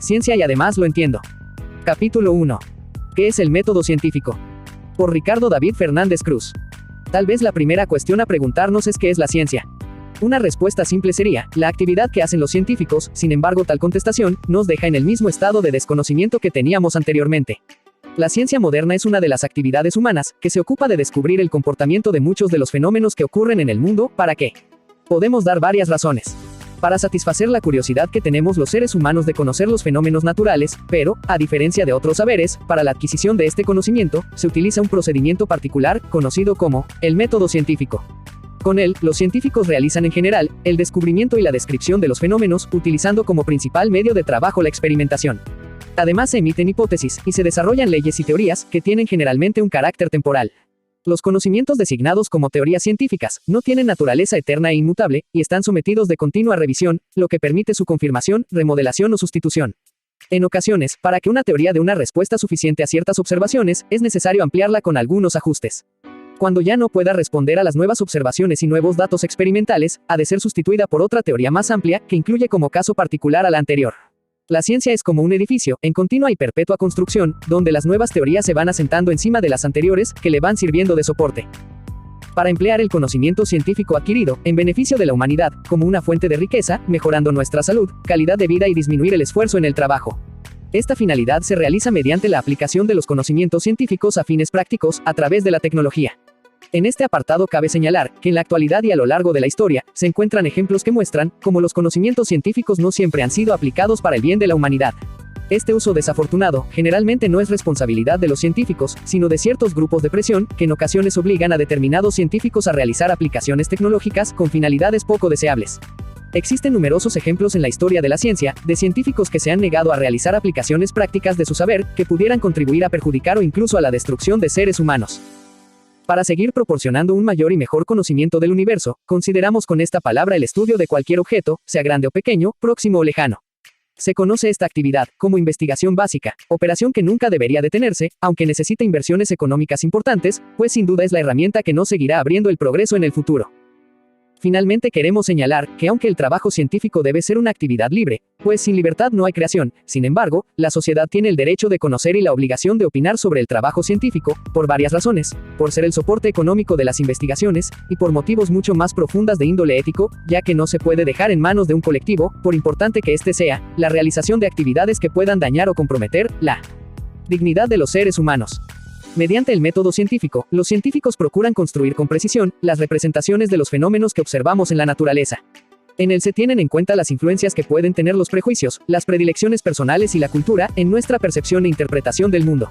ciencia y además lo entiendo. Capítulo 1. ¿Qué es el método científico? Por Ricardo David Fernández Cruz. Tal vez la primera cuestión a preguntarnos es ¿qué es la ciencia? Una respuesta simple sería, la actividad que hacen los científicos. Sin embargo, tal contestación nos deja en el mismo estado de desconocimiento que teníamos anteriormente. La ciencia moderna es una de las actividades humanas que se ocupa de descubrir el comportamiento de muchos de los fenómenos que ocurren en el mundo. ¿Para qué? Podemos dar varias razones. Para satisfacer la curiosidad que tenemos los seres humanos de conocer los fenómenos naturales, pero, a diferencia de otros saberes, para la adquisición de este conocimiento, se utiliza un procedimiento particular, conocido como el método científico. Con él, los científicos realizan en general el descubrimiento y la descripción de los fenómenos, utilizando como principal medio de trabajo la experimentación. Además se emiten hipótesis, y se desarrollan leyes y teorías, que tienen generalmente un carácter temporal. Los conocimientos designados como teorías científicas, no tienen naturaleza eterna e inmutable, y están sometidos de continua revisión, lo que permite su confirmación, remodelación o sustitución. En ocasiones, para que una teoría dé una respuesta suficiente a ciertas observaciones, es necesario ampliarla con algunos ajustes. Cuando ya no pueda responder a las nuevas observaciones y nuevos datos experimentales, ha de ser sustituida por otra teoría más amplia, que incluye como caso particular a la anterior. La ciencia es como un edificio, en continua y perpetua construcción, donde las nuevas teorías se van asentando encima de las anteriores, que le van sirviendo de soporte. Para emplear el conocimiento científico adquirido, en beneficio de la humanidad, como una fuente de riqueza, mejorando nuestra salud, calidad de vida y disminuir el esfuerzo en el trabajo. Esta finalidad se realiza mediante la aplicación de los conocimientos científicos a fines prácticos, a través de la tecnología. En este apartado cabe señalar, que en la actualidad y a lo largo de la historia, se encuentran ejemplos que muestran, cómo los conocimientos científicos no siempre han sido aplicados para el bien de la humanidad. Este uso desafortunado, generalmente no es responsabilidad de los científicos, sino de ciertos grupos de presión, que en ocasiones obligan a determinados científicos a realizar aplicaciones tecnológicas, con finalidades poco deseables. Existen numerosos ejemplos en la historia de la ciencia, de científicos que se han negado a realizar aplicaciones prácticas de su saber, que pudieran contribuir a perjudicar o incluso a la destrucción de seres humanos. Para seguir proporcionando un mayor y mejor conocimiento del universo, consideramos con esta palabra el estudio de cualquier objeto, sea grande o pequeño, próximo o lejano. Se conoce esta actividad como investigación básica, operación que nunca debería detenerse, aunque necesita inversiones económicas importantes, pues sin duda es la herramienta que nos seguirá abriendo el progreso en el futuro. Finalmente queremos señalar, que aunque el trabajo científico debe ser una actividad libre, pues sin libertad no hay creación, sin embargo, la sociedad tiene el derecho de conocer y la obligación de opinar sobre el trabajo científico, por varias razones, por ser el soporte económico de las investigaciones, y por motivos mucho más profundas de índole ético, ya que no se puede dejar en manos de un colectivo, por importante que éste sea, la realización de actividades que puedan dañar o comprometer la dignidad de los seres humanos. Mediante el método científico, los científicos procuran construir con precisión las representaciones de los fenómenos que observamos en la naturaleza. En él se tienen en cuenta las influencias que pueden tener los prejuicios, las predilecciones personales y la cultura, en nuestra percepción e interpretación del mundo.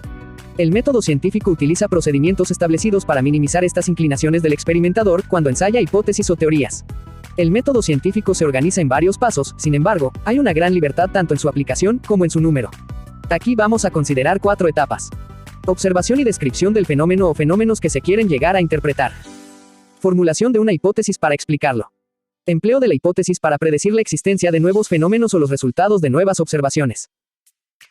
El método científico utiliza procedimientos establecidos para minimizar estas inclinaciones del experimentador cuando ensaya hipótesis o teorías. El método científico se organiza en varios pasos, sin embargo, hay una gran libertad tanto en su aplicación como en su número. Aquí vamos a considerar 4 etapas. Observación y descripción del fenómeno o fenómenos que se quieren llegar a interpretar. Formulación de una hipótesis para explicarlo. Empleo de la hipótesis para predecir la existencia de nuevos fenómenos o los resultados de nuevas observaciones.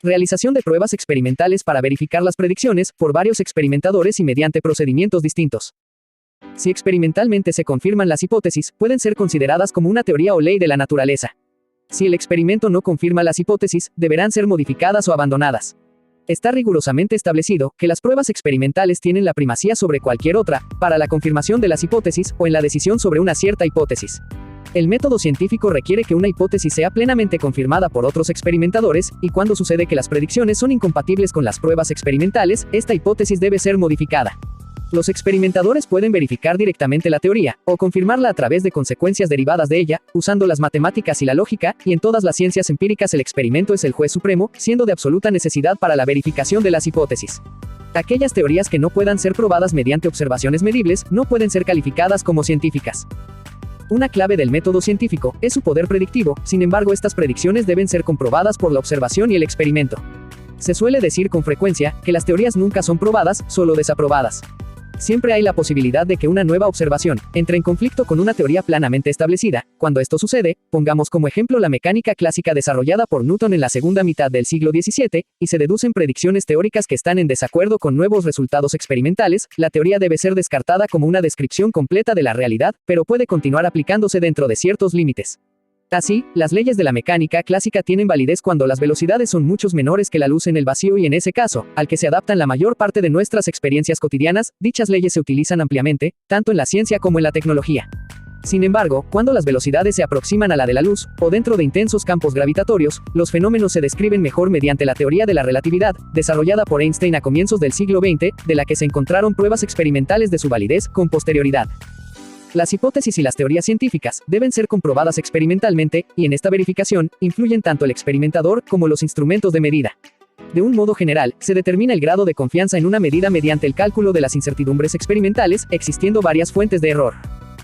Realización de pruebas experimentales para verificar las predicciones, por varios experimentadores y mediante procedimientos distintos. Si experimentalmente se confirman las hipótesis, pueden ser consideradas como una teoría o ley de la naturaleza. Si el experimento no confirma las hipótesis, deberán ser modificadas o abandonadas. Está rigurosamente establecido que las pruebas experimentales tienen la primacía sobre cualquier otra, para la confirmación de las hipótesis, o en la decisión sobre una cierta hipótesis. El método científico requiere que una hipótesis sea plenamente confirmada por otros experimentadores, y cuando sucede que las predicciones son incompatibles con las pruebas experimentales, esta hipótesis debe ser modificada. Los experimentadores pueden verificar directamente la teoría, o confirmarla a través de consecuencias derivadas de ella, usando las matemáticas y la lógica, y en todas las ciencias empíricas el experimento es el juez supremo, siendo de absoluta necesidad para la verificación de las hipótesis. Aquellas teorías que no puedan ser probadas mediante observaciones medibles, no pueden ser calificadas como científicas. Una clave del método científico es su poder predictivo, sin embargo estas predicciones deben ser comprobadas por la observación y el experimento. Se suele decir con frecuencia, que las teorías nunca son probadas, solo desaprobadas. Siempre hay la posibilidad de que una nueva observación entre en conflicto con una teoría planamente establecida. Cuando esto sucede, pongamos como ejemplo la mecánica clásica desarrollada por Newton en la segunda mitad del siglo XVII, y se deducen predicciones teóricas que están en desacuerdo con nuevos resultados experimentales, la teoría debe ser descartada como una descripción completa de la realidad, pero puede continuar aplicándose dentro de ciertos límites. Así, las leyes de la mecánica clásica tienen validez cuando las velocidades son mucho menores que la luz en el vacío y en ese caso, al que se adaptan la mayor parte de nuestras experiencias cotidianas, dichas leyes se utilizan ampliamente, tanto en la ciencia como en la tecnología. Sin embargo, cuando las velocidades se aproximan a la de la luz, o dentro de intensos campos gravitatorios, los fenómenos se describen mejor mediante la teoría de la relatividad, desarrollada por Einstein a comienzos del siglo XX, de la que se encontraron pruebas experimentales de su validez con posterioridad. Las hipótesis y las teorías científicas deben ser comprobadas experimentalmente, y en esta verificación, influyen tanto el experimentador como los instrumentos de medida. De un modo general, se determina el grado de confianza en una medida mediante el cálculo de las incertidumbres experimentales, existiendo varias fuentes de error.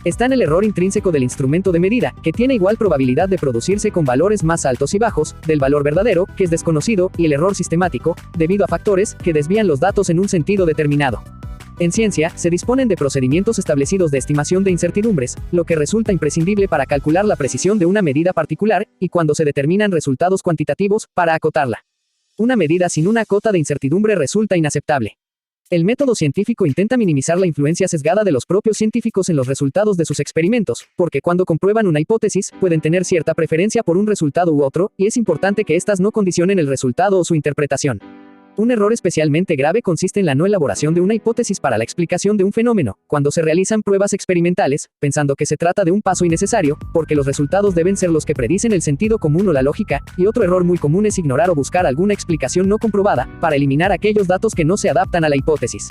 Está en el error intrínseco del instrumento de medida, que tiene igual probabilidad de producirse con valores más altos y bajos, del valor verdadero, que es desconocido, y el error sistemático, debido a factores que desvían los datos en un sentido determinado. En ciencia, se disponen de procedimientos establecidos de estimación de incertidumbres, lo que resulta imprescindible para calcular la precisión de una medida particular, y cuando se determinan resultados cuantitativos, para acotarla. Una medida sin una cota de incertidumbre resulta inaceptable. El método científico intenta minimizar la influencia sesgada de los propios científicos en los resultados de sus experimentos, porque cuando comprueban una hipótesis, pueden tener cierta preferencia por un resultado u otro, y es importante que éstas no condicionen el resultado o su interpretación. Un error especialmente grave consiste en la no elaboración de una hipótesis para la explicación de un fenómeno, cuando se realizan pruebas experimentales, pensando que se trata de un paso innecesario, porque los resultados deben ser los que predicen el sentido común o la lógica, y otro error muy común es ignorar o buscar alguna explicación no comprobada, para eliminar aquellos datos que no se adaptan a la hipótesis.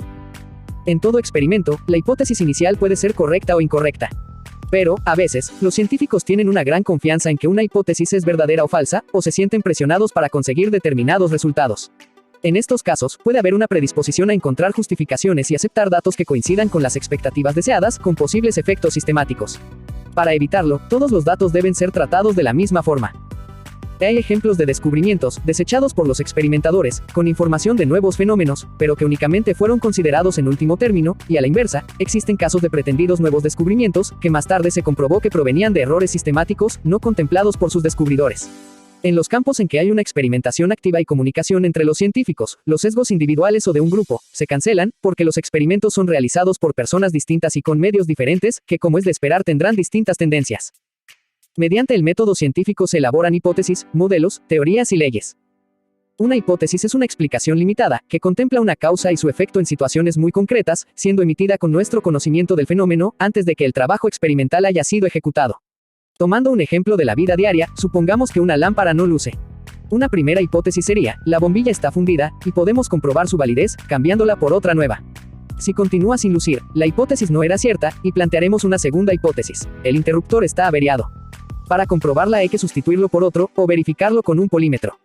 En todo experimento, la hipótesis inicial puede ser correcta o incorrecta. Pero, a veces, los científicos tienen una gran confianza en que una hipótesis es verdadera o falsa, o se sienten presionados para conseguir determinados resultados. En estos casos, puede haber una predisposición a encontrar justificaciones y aceptar datos que coincidan con las expectativas deseadas, con posibles efectos sistemáticos. Para evitarlo, todos los datos deben ser tratados de la misma forma. Hay ejemplos de descubrimientos, desechados por los experimentadores, con información de nuevos fenómenos, pero que únicamente fueron considerados en último término, y a la inversa, existen casos de pretendidos nuevos descubrimientos, que más tarde se comprobó que provenían de errores sistemáticos, no contemplados por sus descubridores. En los campos en que hay una experimentación activa y comunicación entre los científicos, los sesgos individuales o de un grupo, se cancelan, porque los experimentos son realizados por personas distintas y con medios diferentes, que como es de esperar tendrán distintas tendencias. Mediante el método científico se elaboran hipótesis, modelos, teorías y leyes. Una hipótesis es una explicación limitada, que contempla una causa y su efecto en situaciones muy concretas, siendo emitida con nuestro conocimiento del fenómeno, antes de que el trabajo experimental haya sido ejecutado. Tomando un ejemplo de la vida diaria, supongamos que una lámpara no luce. Una primera hipótesis sería, la bombilla está fundida, y podemos comprobar su validez, cambiándola por otra nueva. Si continúa sin lucir, la hipótesis no era cierta, y plantearemos una segunda hipótesis, el interruptor está averiado. Para comprobarla hay que sustituirlo por otro, o verificarlo con un polímetro.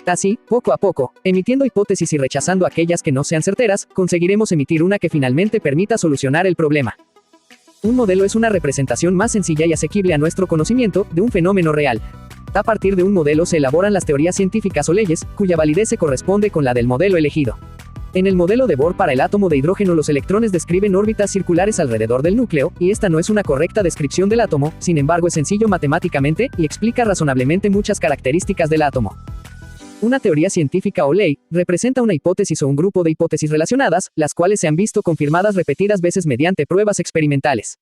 Así, poco a poco, emitiendo hipótesis y rechazando aquellas que no sean certeras, conseguiremos emitir una que finalmente permita solucionar el problema. Un modelo es una representación más sencilla y asequible a nuestro conocimiento de un fenómeno real. A partir de un modelo se elaboran las teorías científicas o leyes, cuya validez se corresponde con la del modelo elegido. En el modelo de Bohr para el átomo de hidrógeno los electrones describen órbitas circulares alrededor del núcleo, y esta no es una correcta descripción del átomo, sin embargo es sencillo matemáticamente, y explica razonablemente muchas características del átomo. Una teoría científica o ley representa una hipótesis o un grupo de hipótesis relacionadas, las cuales se han visto confirmadas repetidas veces mediante pruebas experimentales.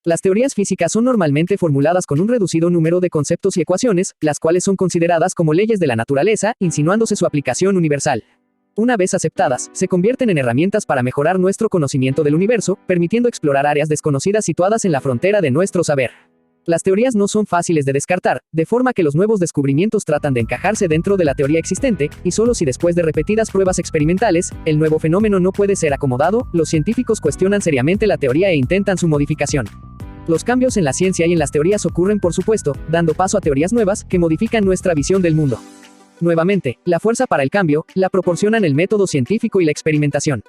Las teorías físicas son normalmente formuladas con un reducido número de conceptos y ecuaciones, las cuales son consideradas como leyes de la naturaleza, insinuándose su aplicación universal. Una vez aceptadas, se convierten en herramientas para mejorar nuestro conocimiento del universo, permitiendo explorar áreas desconocidas situadas en la frontera de nuestro saber. Las teorías no son fáciles de descartar, de forma que los nuevos descubrimientos tratan de encajarse dentro de la teoría existente, y solo si después de repetidas pruebas experimentales, el nuevo fenómeno no puede ser acomodado, los científicos cuestionan seriamente la teoría e intentan su modificación. Los cambios en la ciencia y en las teorías ocurren por supuesto, dando paso a teorías nuevas, que modifican nuestra visión del mundo. Nuevamente, la fuerza para el cambio, la proporcionan el método científico y la experimentación.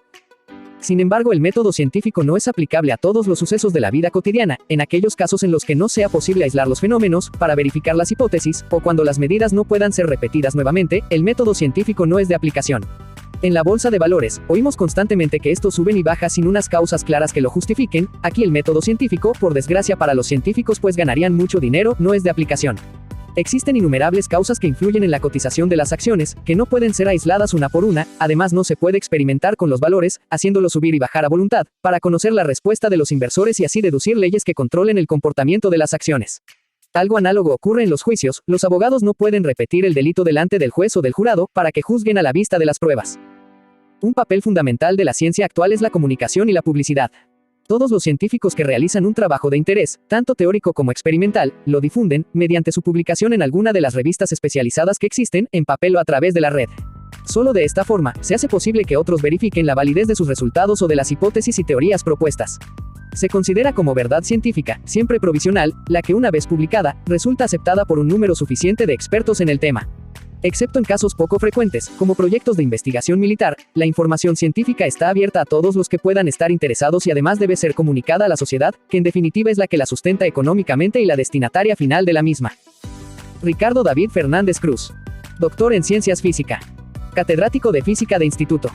Sin embargo, el método científico no es aplicable a todos los sucesos de la vida cotidiana, en aquellos casos en los que no sea posible aislar los fenómenos, para verificar las hipótesis, o cuando las medidas no puedan ser repetidas nuevamente, el método científico no es de aplicación. En la bolsa de valores, oímos constantemente que estos suben y bajan sin unas causas claras que lo justifiquen, aquí el método científico, por desgracia para los científicos pues ganarían mucho dinero, no es de aplicación. Existen innumerables causas que influyen en la cotización de las acciones, que no pueden ser aisladas una por una, además no se puede experimentar con los valores, haciéndolos subir y bajar a voluntad, para conocer la respuesta de los inversores y así deducir leyes que controlen el comportamiento de las acciones. Algo análogo ocurre en los juicios, los abogados no pueden repetir el delito delante del juez o del jurado, para que juzguen a la vista de las pruebas. Un papel fundamental de la ciencia actual es la comunicación y la publicidad. Todos los científicos que realizan un trabajo de interés, tanto teórico como experimental, lo difunden, mediante su publicación en alguna de las revistas especializadas que existen, en papel o a través de la red. Solo de esta forma, se hace posible que otros verifiquen la validez de sus resultados o de las hipótesis y teorías propuestas. Se considera como verdad científica, siempre provisional, la que una vez publicada, resulta aceptada por un número suficiente de expertos en el tema. Excepto en casos poco frecuentes, como proyectos de investigación militar, la información científica está abierta a todos los que puedan estar interesados y además debe ser comunicada a la sociedad, que en definitiva es la que la sustenta económicamente y la destinataria final de la misma. Ricardo David Fernández Cruz. Doctor en Ciencias Física. Catedrático de Física de Instituto.